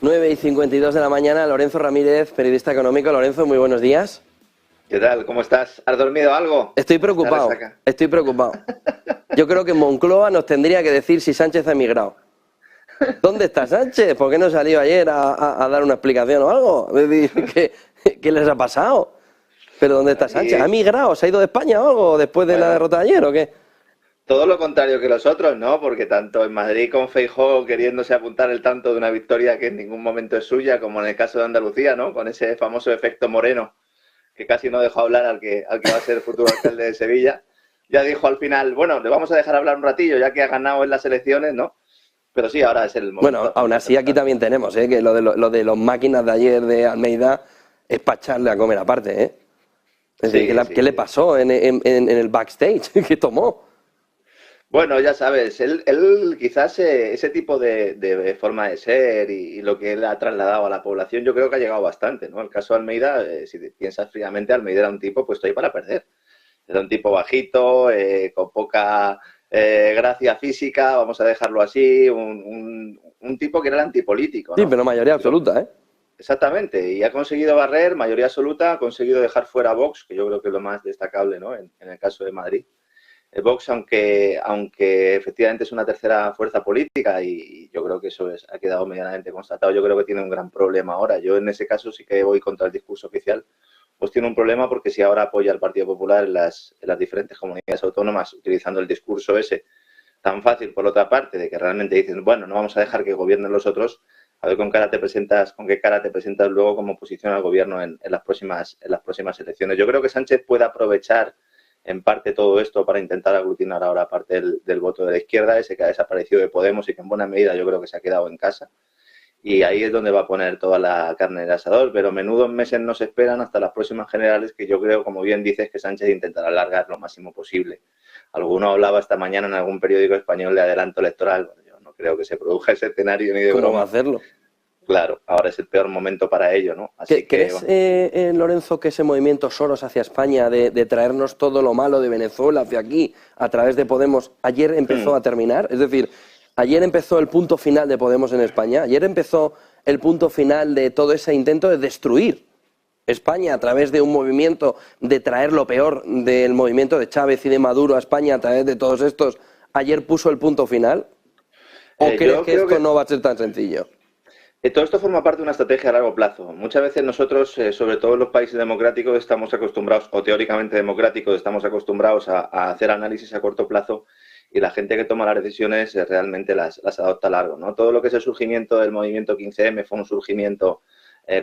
9:52 de la mañana, Lorenzo Ramírez, periodista económico. Lorenzo, muy buenos días. ¿Qué tal? ¿Cómo estás? ¿Has dormido algo? Estoy preocupado, Yo creo que Moncloa nos tendría que decir si Sánchez ha emigrado. ¿Dónde está Sánchez? ¿Por qué no salió ayer a dar una explicación o algo? ¿Qué les ha pasado? ¿Pero dónde está Sánchez? ¿Ha emigrado? ¿Se ha ido de España o algo después de la derrota de ayer o qué? Todo lo contrario que los otros, ¿no? Porque tanto en Madrid con Feijóo queriéndose apuntar el tanto de una victoria que en ningún momento es suya, como en el caso de Andalucía, ¿no? Con ese famoso efecto Moreno, que casi no dejó hablar al que va a ser el futuro alcalde de Sevilla. Ya dijo al final, bueno, le vamos a dejar hablar un ratillo, ya que ha ganado en las elecciones, ¿no? Pero sí, ahora es el momento. Bueno, aún así aquí también tenemos, que lo de los máquinas de ayer de Almeida es para echarle a comer aparte, ¿eh? Es decir, ¿qué le pasó en el backstage? ¿Qué tomó? Bueno, ya sabes, él quizás ese tipo de forma de ser y lo que él ha trasladado a la población, yo creo que ha llegado bastante, ¿no? El caso de Almeida, si piensas fríamente, Almeida era un tipo puesto ahí para perder. Era un tipo bajito, con poca gracia física, vamos a dejarlo así, un tipo que era el antipolítico, ¿no? Sí, pero mayoría absoluta, ¿eh? Exactamente, y ha conseguido barrer, mayoría absoluta, ha conseguido dejar fuera a Vox, que yo creo que es lo más destacable, ¿no? En el caso de Madrid. Vox, aunque efectivamente es una tercera fuerza política y yo creo que eso ha quedado medianamente constatado, yo creo que tiene un gran problema ahora. Yo en ese caso sí que voy contra el discurso oficial, pues tiene un problema porque si ahora apoya al Partido Popular en las diferentes comunidades autónomas utilizando el discurso ese tan fácil por otra parte de que realmente dicen, bueno, no vamos a dejar que gobiernen los otros, a ver con qué cara te presentas luego como oposición al gobierno en las próximas elecciones. Yo creo que Sánchez puede aprovechar en parte todo esto para intentar aglutinar ahora parte del voto de la izquierda, ese que ha desaparecido de Podemos y que en buena medida yo creo que se ha quedado en casa. Y ahí es donde va a poner toda la carne en el asador, pero menudos meses nos esperan hasta las próximas generales, que yo creo, como bien dices, que Sánchez intentará alargar lo máximo posible. Alguno hablaba esta mañana en algún periódico español de adelanto electoral. Bueno, yo no creo que se produzca ese escenario ni de broma. ¿Cómo va a hacerlo? Claro, ahora es el peor momento para ello, ¿no? Así ¿Crees, Lorenzo, que ese movimiento Soros hacia España, de traernos todo lo malo de Venezuela hacia aquí, a través de Podemos, ayer empezó a terminar? Es decir, ayer empezó el punto final de Podemos en España, ayer empezó el punto final de todo ese intento de destruir España a través de un movimiento, de traer lo peor del movimiento de Chávez y de Maduro a España a través de todos estos. ¿Ayer puso el punto final? ¿O crees que esto no va a ser tan sencillo? Todo esto forma parte de una estrategia a largo plazo. Muchas veces nosotros, sobre todo en los países democráticos, estamos acostumbrados, o teóricamente democráticos, estamos acostumbrados a hacer análisis a corto plazo y la gente que toma las decisiones realmente las adopta a largo, ¿no? Todo lo que es el surgimiento del movimiento 15M fue un surgimiento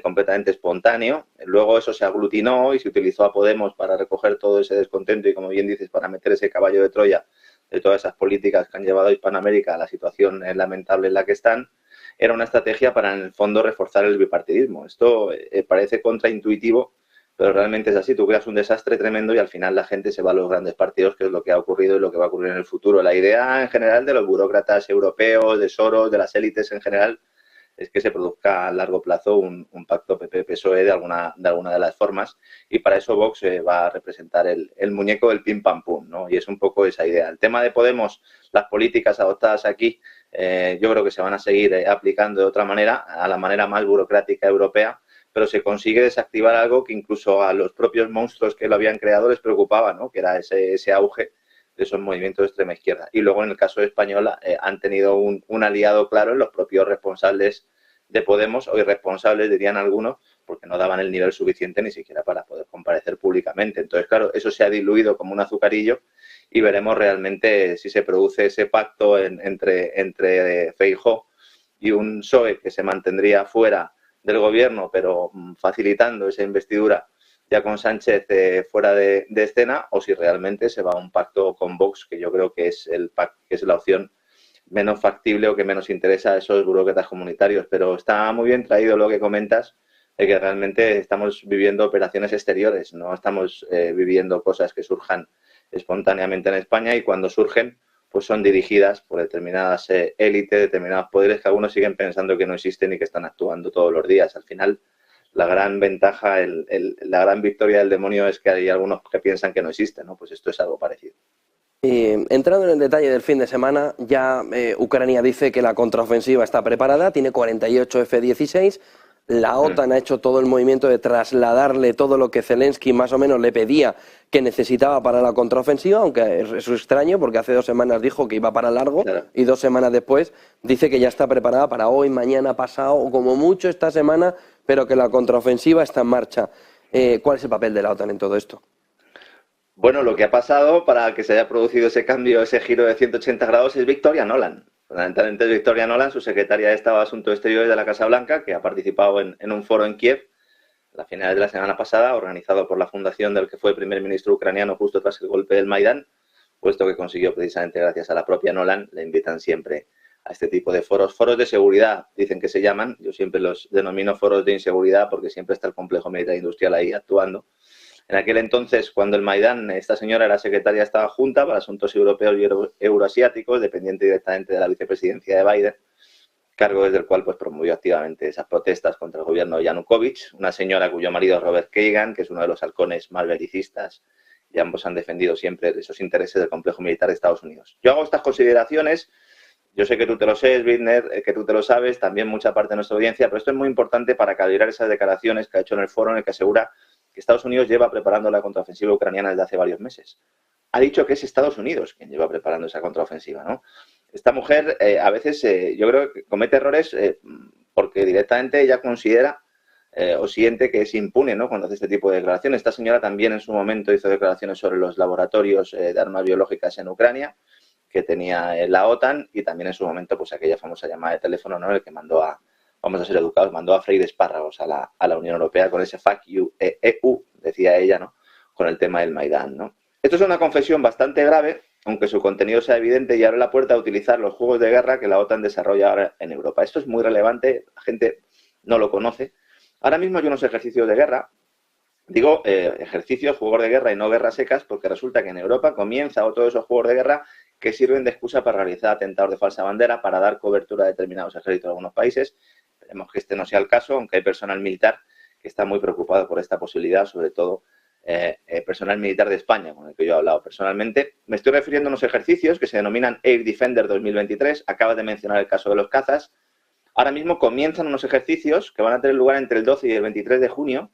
completamente espontáneo. Luego eso se aglutinó y se utilizó a Podemos para recoger todo ese descontento y, como bien dices, para meter ese caballo de Troya de todas esas políticas que han llevado a Hispanoamérica a la situación lamentable en la que están. Era una estrategia para, en el fondo, reforzar el bipartidismo. Esto parece contraintuitivo, pero realmente es así. Tú creas un desastre tremendo y al final la gente se va a los grandes partidos, que es lo que ha ocurrido y lo que va a ocurrir en el futuro. La idea en general de los burócratas europeos, de Soros, de las élites en general, es que se produzca a largo plazo un pacto PP-PSOE de alguna de las formas, y para eso Vox va a representar el muñeco del pim pam pum, ¿no? Y es un poco esa idea. El tema de Podemos, las políticas adoptadas aquí, yo creo que se van a seguir aplicando de otra manera, a la manera más burocrática europea, pero se consigue desactivar algo que incluso a los propios monstruos que lo habían creado les preocupaba, ¿no? Que era ese auge de esos movimientos de extrema izquierda. Y luego, en el caso de Española, han tenido un aliado claro en los propios responsables de Podemos, o irresponsables dirían algunos, porque no daban el nivel suficiente ni siquiera para poder comparecer públicamente. Entonces, claro, eso se ha diluido como un azucarillo y veremos realmente si se produce ese pacto entre Feijóo y un PSOE que se mantendría fuera del gobierno, pero facilitando esa investidura ya con Sánchez fuera de escena, o si realmente se va a un pacto con Vox, que yo creo que es la opción menos factible o que menos interesa a esos burócratas comunitarios. Pero está muy bien traído lo que comentas, de que realmente estamos viviendo operaciones exteriores, no estamos viviendo cosas que surjan espontáneamente en España, y cuando surgen, pues son dirigidas por determinadas élites, determinados poderes que algunos siguen pensando que no existen y que están actuando todos los días. Al final, la gran ventaja, la gran victoria del demonio es que hay algunos que piensan que no existe, ¿no? Pues esto es algo parecido. Entrando en el detalle del fin de semana, ya Ucrania dice que la contraofensiva está preparada, tiene 48 F-16. La OTAN ha hecho todo el movimiento de trasladarle todo lo que Zelensky más o menos le pedía que necesitaba para la contraofensiva, aunque es extraño porque hace 2 semanas dijo que iba para largo, Claro. y 2 semanas después dice que ya está preparada para hoy, mañana, pasado o como mucho esta semana, pero que la contraofensiva está en marcha. ¿Cuál es el papel de la OTAN en todo esto? Bueno, lo que ha pasado para que se haya producido ese cambio, ese giro de 180 grados es Victoria Nolan. Fundamentalmente es Victoria Nolan, su secretaria de Estado de Asuntos Exteriores de la Casa Blanca, que ha participado en un foro en Kiev a finales de la semana pasada, organizado por la fundación del que fue primer ministro ucraniano justo tras el golpe del Maidán, puesto que consiguió precisamente gracias a la propia Nolan. Le invitan siempre a este tipo de foros. Foros de seguridad, dicen que se llaman. Yo siempre los denomino foros de inseguridad porque siempre está el complejo militar industrial ahí actuando. En aquel entonces, cuando el Maidán, esta señora era secretaria de Estado Adjunta para Asuntos Europeos y Euroasiáticos, dependiente directamente de la vicepresidencia de Biden, cargo desde el cual pues promovió activamente esas protestas contra el gobierno de Yanukovych, una señora cuyo marido es Robert Kagan, que es uno de los halcones más belicistas, y ambos han defendido siempre esos intereses del complejo militar de Estados Unidos. Yo hago estas consideraciones, yo sé que tú te lo sabes, Bittner, que tú te lo sabes, también mucha parte de nuestra audiencia, pero esto es muy importante para calibrar esas declaraciones que ha hecho en el foro en el que asegura que Estados Unidos lleva preparando la contraofensiva ucraniana desde hace varios meses. Ha dicho que es Estados Unidos quien lleva preparando esa contraofensiva, ¿no? Esta mujer a veces yo creo que comete errores porque directamente ella considera o siente que es impune, ¿no?, cuando hace este tipo de declaraciones. Esta señora también en su momento hizo declaraciones sobre los laboratorios de armas biológicas en Ucrania que tenía la OTAN, y también en su momento pues aquella famosa llamada de teléfono, ¿no?, el que mandó a, vamos a ser educados, mandó a freír espárragos a la Unión Europea con ese fuck you EU, decía ella, ¿no?, con el tema del Maidán, ¿no? Esto es una confesión bastante grave, aunque su contenido sea evidente, y abre la puerta a utilizar los juegos de guerra que la OTAN desarrolla ahora en Europa. Esto es muy relevante, la gente no lo conoce. Ahora mismo hay unos ejercicios de guerra, digo ejercicios, juegos de guerra y no guerras secas, porque resulta que en Europa comienza otro de esos juegos de guerra que sirven de excusa para realizar atentados de falsa bandera, para dar cobertura a determinados ejércitos de algunos países. Esperemos que este no sea el caso, aunque hay personal militar que está muy preocupado por esta posibilidad, sobre todo personal militar de España, con el que yo he hablado personalmente. Me estoy refiriendo a unos ejercicios que se denominan Air Defender 2023. Acabas de mencionar el caso de los cazas. Ahora mismo comienzan unos ejercicios que van a tener lugar entre el 12 y el 23 de junio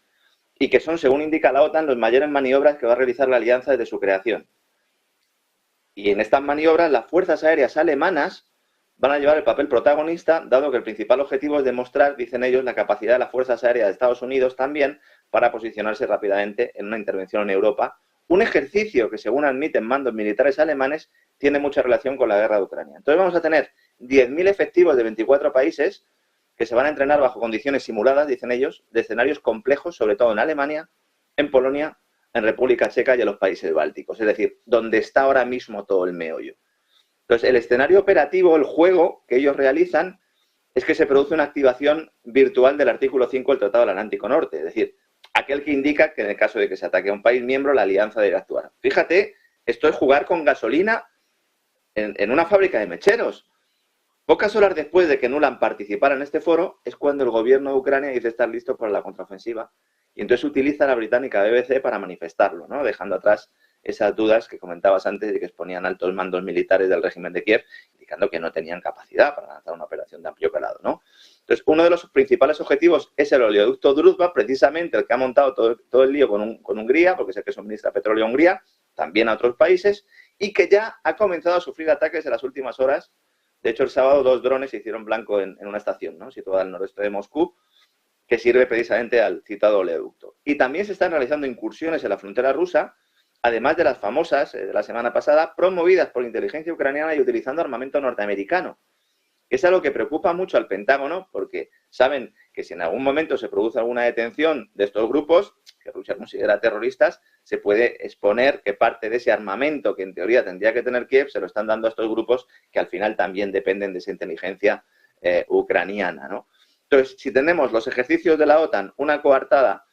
y que son, según indica la OTAN, los mayores maniobras que va a realizar la alianza desde su creación. Y en estas maniobras las fuerzas aéreas alemanas van a llevar el papel protagonista, dado que el principal objetivo es demostrar, dicen ellos, la capacidad de las fuerzas aéreas de Estados Unidos también para posicionarse rápidamente en una intervención en Europa. Un ejercicio que, según admiten mandos militares alemanes, tiene mucha relación con la guerra de Ucrania. Entonces vamos a tener 10.000 efectivos de 24 países que se van a entrenar bajo condiciones simuladas, dicen ellos, de escenarios complejos, sobre todo en Alemania, en Polonia, en República Checa y en los países bálticos. Es decir, donde está ahora mismo todo el meollo. Entonces, el escenario operativo, el juego que ellos realizan, es que se produce una activación virtual del artículo 5 del Tratado del Atlántico Norte, es decir, aquel que indica que en el caso de que se ataque a un país miembro, la alianza debe actuar. Fíjate, esto es jugar con gasolina en una fábrica de mecheros. Pocas horas después de que Nuland participara en este foro, es cuando el gobierno de Ucrania dice estar listo para la contraofensiva. Y entonces utiliza la británica BBC para manifestarlo, ¿no?, dejando atrás esas dudas que comentabas antes de que exponían altos mandos militares del régimen de Kiev, indicando que no tenían capacidad para lanzar una operación de amplio calado, ¿no? Entonces, uno de los principales objetivos es el oleoducto Druzhba, precisamente el que ha montado todo el lío con Hungría, porque es el que suministra petróleo a Hungría, también a otros países, y que ya ha comenzado a sufrir ataques en las últimas horas. De hecho, el sábado 2 drones se hicieron blanco en una estación, ¿no?, situada al noroeste de Moscú, que sirve precisamente al citado oleoducto. Y también se están realizando incursiones en la frontera rusa, además de las famosas de la semana pasada, promovidas por inteligencia ucraniana y utilizando armamento norteamericano. Es algo que preocupa mucho al Pentágono, porque saben que si en algún momento se produce alguna detención de estos grupos, que Rusia considera terroristas, se puede exponer que parte de ese armamento que en teoría tendría que tener Kiev se lo están dando a estos grupos que al final también dependen de esa inteligencia ucraniana, ¿no? Entonces, si tenemos los ejercicios de la OTAN, una coartada,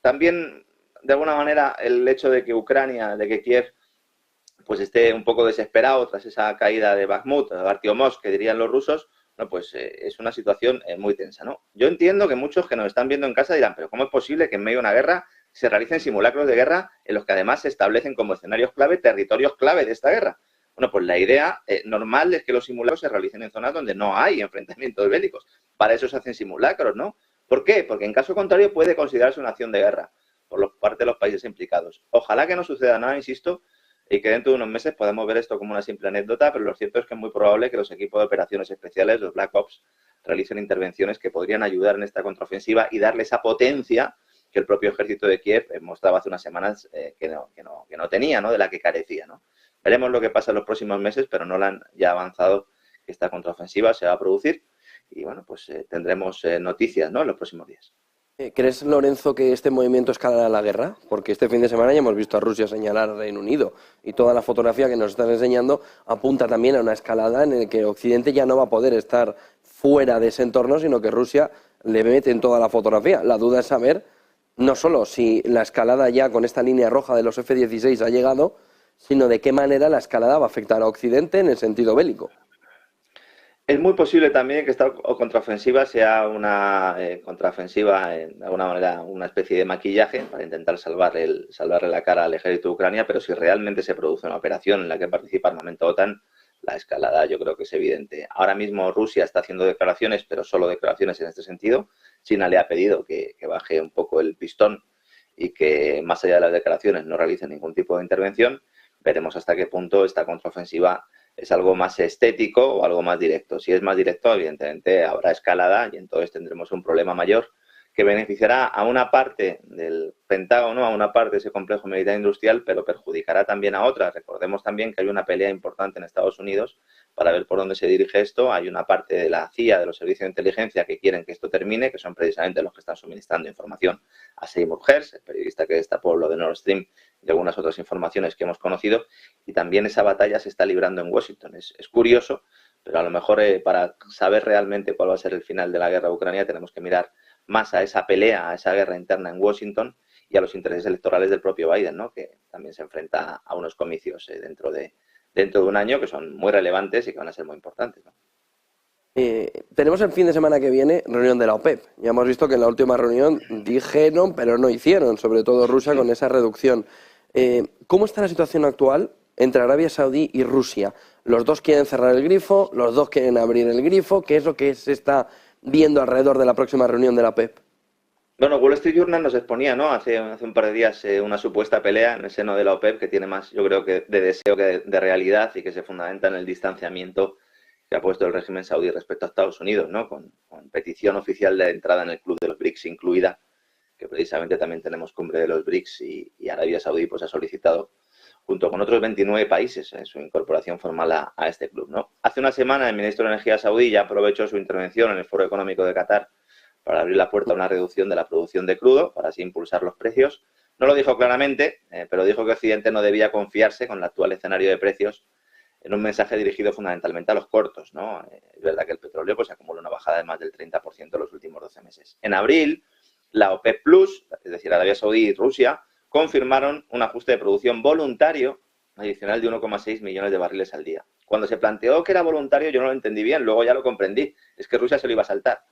también de alguna manera el hecho de que Ucrania, de que Kiev pues esté un poco desesperado tras esa caída de Bakhmut, de Artyomov, que dirían los rusos, no, pues es una situación muy tensa, ¿no? Yo entiendo que muchos que nos están viendo en casa dirán, pero ¿cómo es posible que en medio de una guerra se realicen simulacros de guerra en los que además se establecen como escenarios clave territorios clave de esta guerra. Bueno, pues la idea normal es que los simulacros se realicen en zonas donde no hay enfrentamientos bélicos. Para eso se hacen simulacros, ¿no? ¿Por qué? Porque en caso contrario puede considerarse una acción de guerra por parte de los países implicados. Ojalá que no suceda nada, insisto, y que dentro de unos meses podamos ver esto como una simple anécdota, pero lo cierto es que es muy probable que los equipos de operaciones especiales, los Black Ops, realicen intervenciones que podrían ayudar en esta contraofensiva y darle esa potencia que el propio ejército de Kiev mostraba hace unas semanas que no tenía, ¿no? De la que carecía, ¿no? Veremos lo que pasa en los próximos meses, pero Nolan ya ha avanzado que esta contraofensiva se va a producir y, bueno, pues tendremos noticias, ¿no? En los próximos días. ¿Crees, Lorenzo, que este movimiento escalará la guerra? Porque este fin de semana ya hemos visto a Rusia señalar al Reino Unido y toda la fotografía que nos están enseñando apunta también a una escalada en la que Occidente ya no va a poder estar fuera de ese entorno, sino que Rusia le mete en toda la fotografía. La duda es saber no solo si la escalada ya con esta línea roja de los F-16 ha llegado, sino de qué manera la escalada va a afectar a Occidente en el sentido bélico. Es muy posible también que esta contraofensiva sea una contraofensiva, de alguna manera, una especie de maquillaje para intentar salvarle la cara al ejército de Ucrania, pero si realmente se produce una operación en la que participa armamento OTAN, la escalada yo creo que es evidente. Ahora mismo Rusia está haciendo declaraciones, pero solo declaraciones en este sentido. China le ha pedido que baje un poco el pistón y que más allá de las declaraciones no realice ningún tipo de intervención. Veremos hasta qué punto esta contraofensiva es algo más estético o algo más directo. Si es más directo, evidentemente habrá escalada y entonces tendremos un problema mayor que beneficiará a una parte del Pentágono, a una parte de ese complejo militar industrial, pero perjudicará también a otras. Recordemos también que hay una pelea importante en Estados Unidos para ver por dónde se dirige esto. Hay una parte de la CIA, de los servicios de inteligencia, que quieren que esto termine, que son precisamente los que están suministrando información a Seymour Hersh, el periodista que destapó lo de Nord Stream y algunas otras informaciones que hemos conocido. Y también esa batalla se está librando en Washington. Es curioso, pero a lo mejor para saber realmente cuál va a ser el final de la guerra de Ucrania tenemos que mirar más a esa pelea, a esa guerra interna en Washington y a los intereses electorales del propio Biden, ¿no? Que también se enfrenta a unos comicios dentro de un año que son muy relevantes y que van a ser muy importantes, ¿no? Tenemos el fin de semana que viene reunión de la OPEP. Ya hemos visto que en la última reunión dijeron, pero no hicieron, sobre todo Rusia con esa reducción. ¿Cómo está la situación actual entre Arabia Saudí y Rusia? Los dos quieren cerrar el grifo, los dos quieren abrir el grifo. ¿Qué es lo que se está viendo alrededor de la próxima reunión de la OPEP? Bueno, Wall Street Journal nos exponía, ¿no? Hace un par de días una supuesta pelea en el seno de la OPEP que tiene más, yo creo, que de deseo que de realidad y que se fundamenta en el distanciamiento que ha puesto el régimen saudí respecto a Estados Unidos, ¿no? Con petición oficial de entrada en el club de los BRICS incluida, que precisamente también tenemos cumbre de los BRICS y Arabia Saudí pues ha solicitado junto con otros 29 países su incorporación formal a este club, ¿no? Hace una semana el ministro de Energía saudí ya aprovechó su intervención en el Foro Económico de Qatar para abrir la puerta a una reducción de la producción de crudo, para así impulsar los precios. No lo dijo claramente, pero dijo que Occidente no debía confiarse con el actual escenario de precios en un mensaje dirigido fundamentalmente a los cortos, ¿no? Es verdad que el petróleo pues acumula una bajada de más del 30% en los últimos 12 meses. En abril, la OPEP Plus, es decir, Arabia Saudí y Rusia, confirmaron un ajuste de producción voluntario adicional de 1,6 millones de barriles al día. Cuando se planteó que era voluntario yo no lo entendí bien, luego ya lo comprendí. Es que Rusia se lo iba a saltar.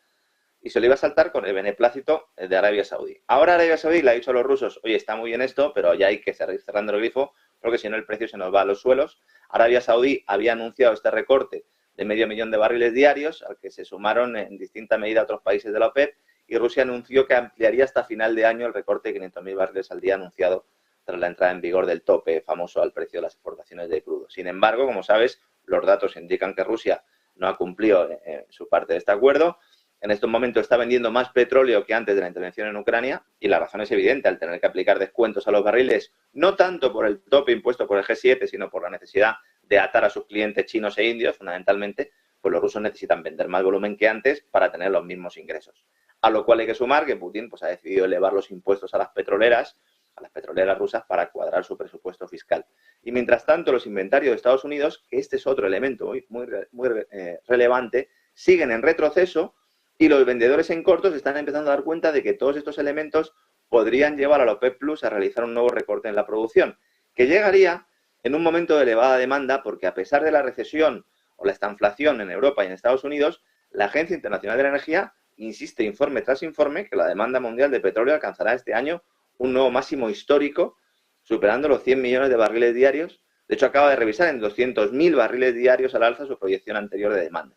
Y se lo iba a saltar con el beneplácito de Arabia Saudí. Ahora Arabia Saudí le ha dicho a los rusos, oye, está muy bien esto, pero ya hay que seguir cerrando el grifo porque si no el precio se nos va a los suelos. Arabia Saudí había anunciado este recorte de 500.000 de barriles diarios, al que se sumaron en distinta medida otros países de la OPEP, y Rusia anunció que ampliaría hasta final de año el recorte de 500.000 barriles al día anunciado tras la entrada en vigor del tope famoso al precio de las exportaciones de crudo. Sin embargo, como sabes, los datos indican que Rusia no ha cumplido su parte de este acuerdo. En estos momentos está vendiendo más petróleo que antes de la intervención en Ucrania y la razón es evidente, al tener que aplicar descuentos a los barriles, no tanto por el tope impuesto por el G7, sino por la necesidad de atar a sus clientes chinos e indios, fundamentalmente, pues los rusos necesitan vender más volumen que antes para tener los mismos ingresos. A lo cual hay que sumar que Putin pues, ha decidido elevar los impuestos a las petroleras rusas para cuadrar su presupuesto fiscal. Y mientras tanto, los inventarios de Estados Unidos, que este es otro elemento muy relevante, siguen en retroceso. Y los vendedores en cortos están empezando a dar cuenta de que todos estos elementos podrían llevar a la OPEP Plus a realizar un nuevo recorte en la producción, que llegaría en un momento de elevada demanda porque a pesar de la recesión o la estanflación en Europa y en Estados Unidos, la Agencia Internacional de la Energía insiste informe tras informe que la demanda mundial de petróleo alcanzará este año un nuevo máximo histórico, superando los 100 millones de barriles diarios. De hecho, acaba de revisar en 200.000 barriles diarios al alza su proyección anterior de demanda.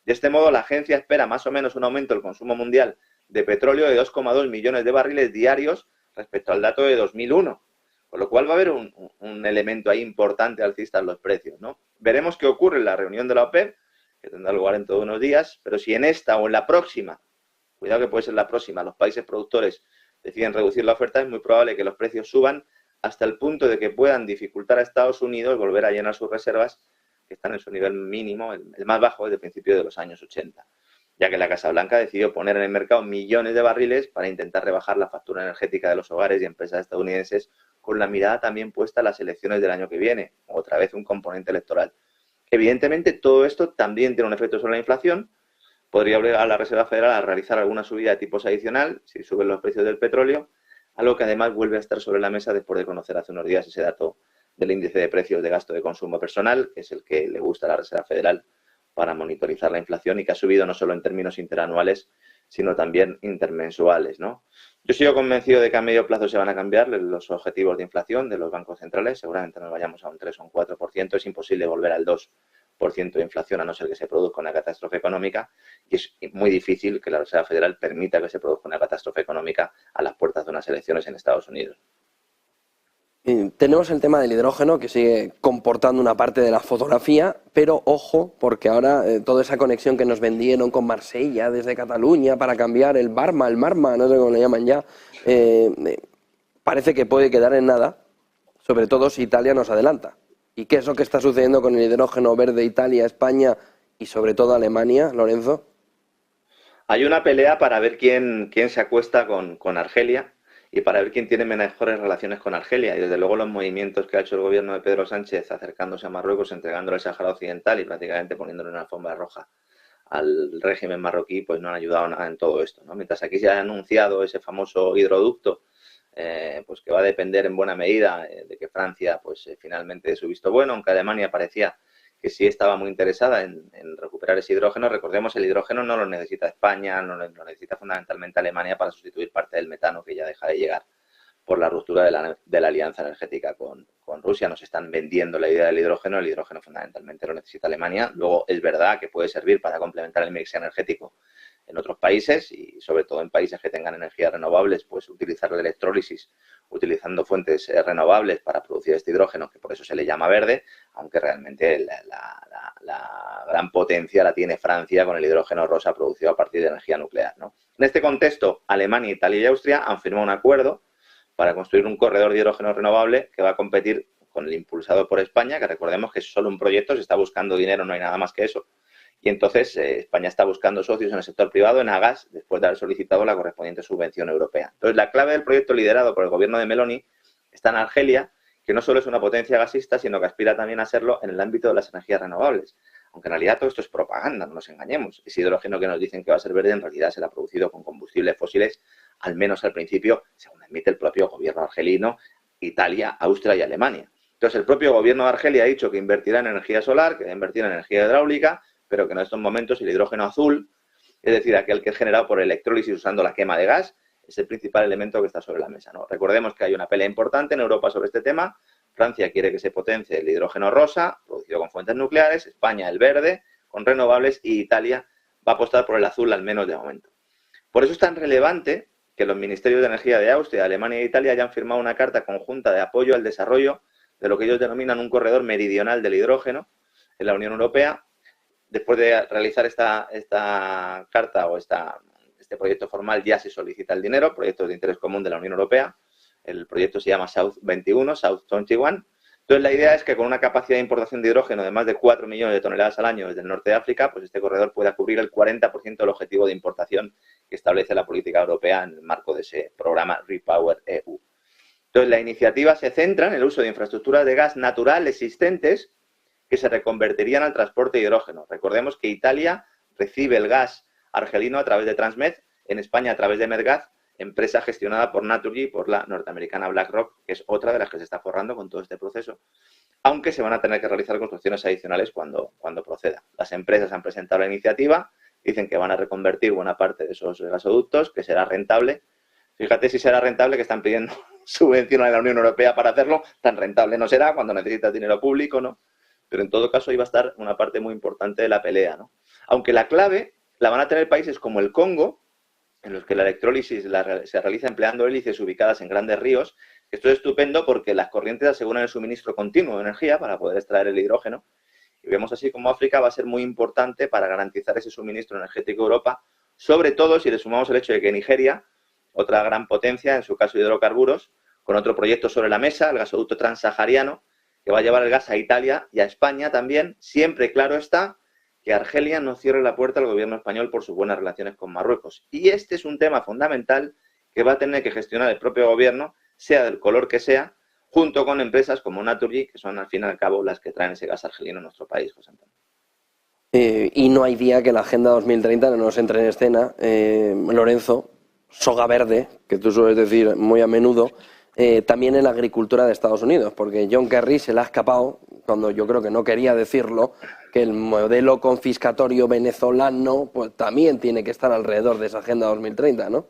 De este modo, la agencia espera más o menos un aumento del consumo mundial de petróleo de 2,2 millones de barriles diarios respecto al dato de 2001. Con lo cual va a haber un elemento ahí importante alcista en los precios, ¿no? Veremos qué ocurre en la reunión de la OPEP, que tendrá lugar en todos unos días, pero si en esta o en la próxima, cuidado que puede ser la próxima, los países productores deciden reducir la oferta, es muy probable que los precios suban hasta el punto de que puedan dificultar a Estados Unidos volver a llenar sus reservas, que están en su nivel mínimo, el más bajo desde el principio de los años 80, ya que la Casa Blanca decidió poner en el mercado millones de barriles para intentar rebajar la factura energética de los hogares y empresas estadounidenses, con la mirada también puesta a las elecciones del año que viene, otra vez un componente electoral. Evidentemente, todo esto también tiene un efecto sobre la inflación. Podría obligar a la Reserva Federal a realizar alguna subida de tipos adicional si suben los precios del petróleo, algo que además vuelve a estar sobre la mesa después de conocer hace unos días ese dato del índice de precios de gasto de consumo personal, que es el que le gusta a la Reserva Federal para monitorizar la inflación y que ha subido no solo en términos interanuales, sino también intermensuales, ¿no? Yo sigo convencido de que a medio plazo se van a cambiar los objetivos de inflación de los bancos centrales. Seguramente nos vayamos a un 3 o un 4%. Es imposible volver al 2% de inflación a no ser que se produzca una catástrofe económica. Y es muy difícil que la Reserva Federal permita que se produzca una catástrofe económica a las puertas de unas elecciones en Estados Unidos. Tenemos el tema del hidrógeno que sigue comportando una parte de la fotografía, pero ojo, porque ahora toda esa conexión que nos vendieron con Marsella desde Cataluña para cambiar el Marma, no sé cómo le llaman ya, parece que puede quedar en nada, sobre todo si Italia nos adelanta. ¿Y qué es lo que está sucediendo con el hidrógeno verde Italia, España y sobre todo Alemania, Lorenzo? Hay una pelea para ver quién se acuesta con Argelia y para ver quién tiene mejores relaciones con Argelia. Y desde luego los movimientos que ha hecho el gobierno de Pedro Sánchez acercándose a Marruecos, entregándole el Sáhara Occidental y prácticamente poniéndole una alfombra roja al régimen marroquí, pues no han ayudado nada en todo esto, ¿no? Mientras aquí se ha anunciado ese famoso hidroducto, pues que va a depender en buena medida de que Francia pues finalmente dé su visto bueno, aunque Alemania parecía que sí estaba muy interesada en recuperar ese hidrógeno. Recordemos, el hidrógeno no lo necesita España, no lo necesita fundamentalmente Alemania para sustituir parte del metano que ya deja de llegar por la ruptura de la alianza energética con Rusia. Nos están vendiendo la idea del hidrógeno. El hidrógeno fundamentalmente lo necesita Alemania. Luego es verdad que puede servir para complementar el mix energético en otros países y sobre todo en países que tengan energías renovables, pues utilizar la electrólisis utilizando fuentes renovables para producir este hidrógeno, que por eso se le llama verde, aunque realmente la gran potencia la tiene Francia con el hidrógeno rosa producido a partir de energía nuclear, ¿no? En este contexto, Alemania, Italia y Austria han firmado un acuerdo para construir un corredor de hidrógeno renovable que va a competir con el impulsado por España, que recordemos que es solo un proyecto, se está buscando dinero, no hay nada más que eso. Y entonces España está buscando socios en el sector privado, en Agas, después de haber solicitado la correspondiente subvención europea. Entonces, la clave del proyecto liderado por el gobierno de Meloni está en Argelia, que no solo es una potencia gasista, sino que aspira también a serlo en el ámbito de las energías renovables. Aunque en realidad todo esto es propaganda, no nos engañemos. Ese hidrógeno que nos dicen que va a ser verde, en realidad será producido con combustibles fósiles, al menos al principio, según admite el propio gobierno argelino, Italia, Austria y Alemania. Entonces, el propio gobierno de Argelia ha dicho que invertirá en energía solar, que va a invertir en energía hidráulica, pero que en estos momentos el hidrógeno azul, es decir, aquel que es generado por electrólisis usando la quema de gas, es el principal elemento que está sobre la mesa, ¿no? Recordemos que hay una pelea importante en Europa sobre este tema. Francia quiere que se potencie el hidrógeno rosa, producido con fuentes nucleares, España el verde, con renovables, y Italia va a apostar por el azul, al menos de momento. Por eso es tan relevante que los ministerios de energía de Austria, Alemania e Italia hayan firmado una carta conjunta de apoyo al desarrollo de lo que ellos denominan un corredor meridional del hidrógeno en la Unión Europea. Después de realizar esta carta o este proyecto formal, ya se solicita el dinero, proyectos de interés común de la Unión Europea. El proyecto se llama South 21, South 21. Entonces, la idea es que con una capacidad de importación de hidrógeno de más de 4 millones de toneladas al año desde el norte de África, pues este corredor pueda cubrir el 40% del objetivo de importación que establece la política europea en el marco de ese programa Repower EU. Entonces, la iniciativa se centra en el uso de infraestructuras de gas natural existentes que se reconvertirían al transporte de hidrógeno. Recordemos que Italia recibe el gas argelino a través de Transmed, en España a través de Medgaz, empresa gestionada por Naturgy y por la norteamericana BlackRock, que es otra de las que se está forrando con todo este proceso. Aunque se van a tener que realizar construcciones adicionales cuando proceda. Las empresas han presentado la iniciativa, dicen que van a reconvertir buena parte de esos gasoductos, que será rentable. Fíjate si será rentable, que están pidiendo subvención a la Unión Europea para hacerlo. Tan rentable no será cuando necesitas dinero público, ¿no? Pero en todo caso ahí va a estar una parte muy importante de la pelea, ¿no? Aunque la clave la van a tener países como el Congo, en los que la electrólisis se realiza empleando hélices ubicadas en grandes ríos. Esto es estupendo porque las corrientes aseguran el suministro continuo de energía para poder extraer el hidrógeno. Y vemos así como África va a ser muy importante para garantizar ese suministro energético a Europa, sobre todo si le sumamos el hecho de que Nigeria, otra gran potencia, en su caso hidrocarburos, con otro proyecto sobre la mesa, el gasoducto transsahariano, que va a llevar el gas a Italia y a España también, siempre claro está que Argelia no cierre la puerta al gobierno español por sus buenas relaciones con Marruecos. Y este es un tema fundamental que va a tener que gestionar el propio gobierno, sea del color que sea, junto con empresas como Naturgy, que son al fin y al cabo las que traen ese gas argelino a nuestro país, José Antonio. Y no hay día que la Agenda 2030 no nos entre en escena. Lorenzo, soga verde, que tú sueles decir muy a menudo, también en la agricultura de Estados Unidos, porque John Kerry se le ha escapado, cuando yo creo que no quería decirlo, que el modelo confiscatorio venezolano pues también tiene que estar alrededor de esa Agenda 2030, ¿no?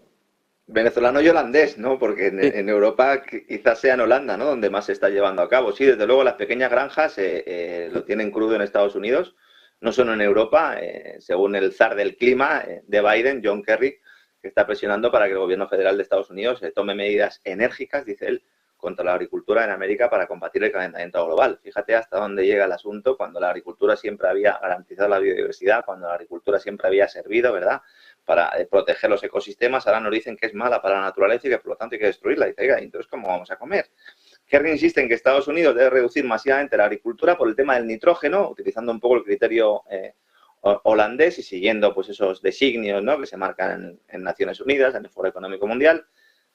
Venezolano y holandés, ¿no? Porque Sí. en Europa quizás sea en Holanda, ¿no? Donde más se está llevando a cabo. Sí, desde luego las pequeñas granjas lo tienen crudo en Estados Unidos, no solo en Europa, según el zar del clima de Biden, John Kerry, que está presionando para que el gobierno federal de Estados Unidos tome medidas enérgicas, dice él, contra la agricultura en América para combatir el calentamiento global. Fíjate hasta dónde llega el asunto cuando la agricultura siempre había garantizado la biodiversidad, cuando la agricultura siempre había servido, ¿verdad?, para proteger los ecosistemas. Ahora nos dicen que es mala para la naturaleza y que por lo tanto hay que destruirla. Y dice, oiga, entonces ¿cómo vamos a comer? Kerry insiste en que Estados Unidos debe reducir masivamente la agricultura por el tema del nitrógeno, utilizando un poco el criterio holandés y siguiendo pues esos designios, ¿no?, que se marcan en Naciones Unidas, en el Foro Económico Mundial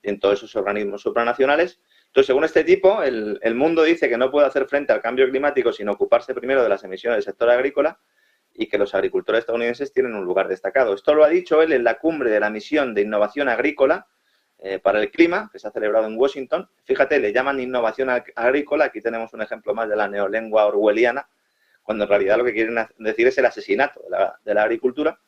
y en todos esos organismos supranacionales. Entonces, según este tipo, el mundo dice que no puede hacer frente al cambio climático sin ocuparse primero de las emisiones del sector agrícola y que los agricultores estadounidenses tienen un lugar destacado. Esto lo ha dicho él en la cumbre de la misión de innovación agrícola para el clima, que se ha celebrado en Washington. Fíjate, le llaman innovación agrícola, aquí tenemos un ejemplo más de la neolengua orwelliana, cuando en realidad lo que quieren decir es el asesinato de la agricultura.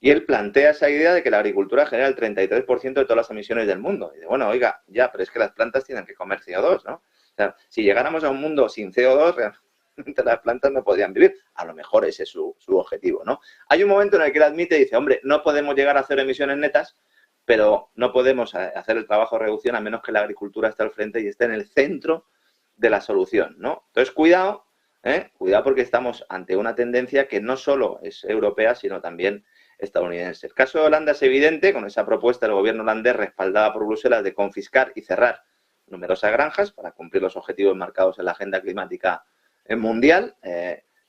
Y él plantea esa idea de que la agricultura genera el 33% de todas las emisiones del mundo. Y dice, bueno, oiga, ya, pero es que las plantas tienen que comer CO2, ¿no? O sea, si llegáramos a un mundo sin CO2, realmente las plantas no podrían vivir. A lo mejor ese es su objetivo, ¿no? Hay un momento en el que él admite y dice, hombre, no podemos llegar a cero emisiones netas, pero no podemos hacer el trabajo de reducción a menos que la agricultura esté al frente y esté en el centro de la solución, ¿no? Entonces, cuidado, cuidado porque estamos ante una tendencia que no solo es europea, sino también estadounidense. El caso de Holanda es evidente, con esa propuesta del gobierno holandés respaldada por Bruselas de confiscar y cerrar numerosas granjas para cumplir los objetivos marcados en la agenda climática mundial.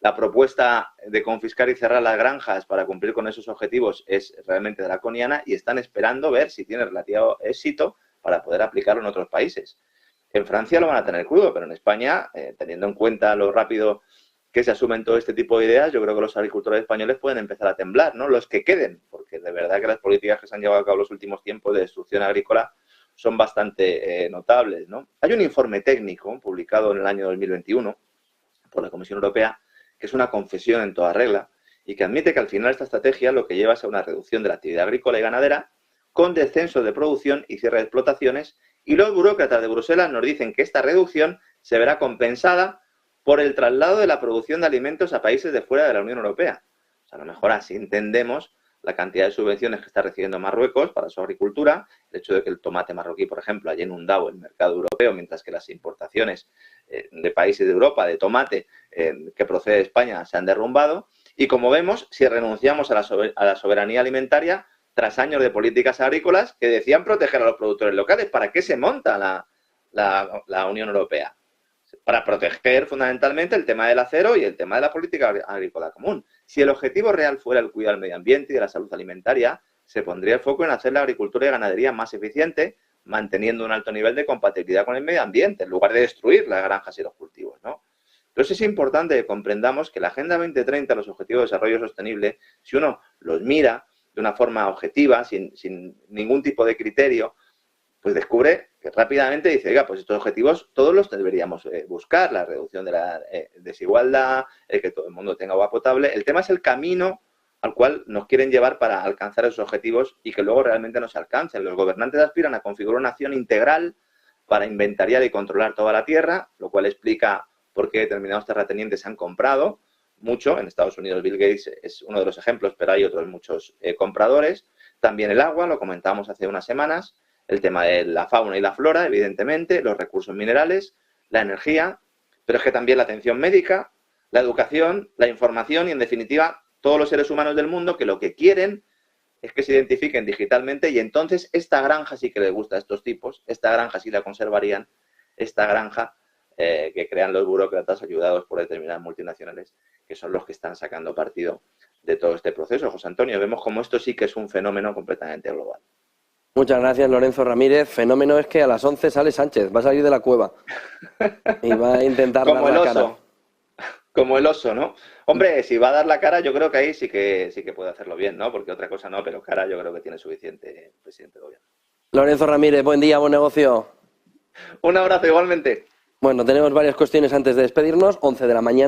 La propuesta de confiscar y cerrar las granjas para cumplir con esos objetivos es realmente draconiana y están esperando ver si tiene relativo éxito para poder aplicarlo en otros países. En Francia lo van a tener crudo, pero en España, teniendo en cuenta lo rápido que se asumen todo este tipo de ideas, yo creo que los agricultores españoles pueden empezar a temblar, ¿no? Los que queden, porque de verdad que las políticas que se han llevado a cabo en los últimos tiempos de destrucción agrícola son bastante notables, ¿no? Hay un informe técnico publicado en el año 2021 por la Comisión Europea, que es una confesión en toda regla, y que admite que al final esta estrategia lo que lleva es a una reducción de la actividad agrícola y ganadera, con descenso de producción y cierre de explotaciones, y los burócratas de Bruselas nos dicen que esta reducción se verá compensada por el traslado de la producción de alimentos a países de fuera de la Unión Europea. O sea, a lo mejor así entendemos la cantidad de subvenciones que está recibiendo Marruecos para su agricultura, el hecho de que el tomate marroquí, por ejemplo, haya inundado el mercado europeo, mientras que las importaciones de países de Europa de tomate que procede de España se han derrumbado. Y como vemos, si renunciamos a la soberanía alimentaria, tras años de políticas agrícolas que decían proteger a los productores locales, ¿para qué se monta la Unión Europea? Para proteger fundamentalmente el tema del acero y el tema de la política agrícola común. Si el objetivo real fuera el cuidado del medio ambiente y de la salud alimentaria, se pondría el foco en hacer la agricultura y ganadería más eficiente, manteniendo un alto nivel de compatibilidad con el medio ambiente, en lugar de destruir las granjas y los cultivos, ¿no? Entonces es importante que comprendamos que la Agenda 2030, los Objetivos de Desarrollo Sostenible, si uno los mira de una forma objetiva, sin ningún tipo de criterio, pues descubre que rápidamente dice, oiga, pues estos objetivos todos los deberíamos buscar, la reducción de la desigualdad, el que todo el mundo tenga agua potable. El tema es el camino al cual nos quieren llevar para alcanzar esos objetivos y que luego realmente no se alcancen. Los gobernantes aspiran a configurar una acción integral para inventariar y controlar toda la tierra, lo cual explica por qué determinados terratenientes han comprado mucho. En Estados Unidos Bill Gates es uno de los ejemplos, pero hay otros muchos compradores. También el agua, lo comentábamos hace unas semanas, el tema de la fauna y la flora, evidentemente, los recursos minerales, la energía, pero es que también la atención médica, la educación, la información y, en definitiva, todos los seres humanos del mundo que lo que quieren es que se identifiquen digitalmente y entonces esta granja sí que les gusta a estos tipos, esta granja sí la conservarían, esta granja que crean los burócratas ayudados por determinadas multinacionales que son los que están sacando partido de todo este proceso. José Antonio, vemos como esto sí que es un fenómeno completamente global. Muchas gracias, Lorenzo Ramírez. Fenómeno es que a las 11 sale Sánchez, va a salir de la cueva y va a intentar dar la cara. Como el oso, ¿no? Hombre, si va a dar la cara, yo creo que ahí sí que puede hacerlo bien, ¿no? Porque otra cosa no, pero cara yo creo que tiene suficiente el presidente de gobierno. Lorenzo Ramírez, buen día, buen negocio. Un abrazo igualmente. Bueno, tenemos varias cuestiones antes de despedirnos. 11 de la mañana.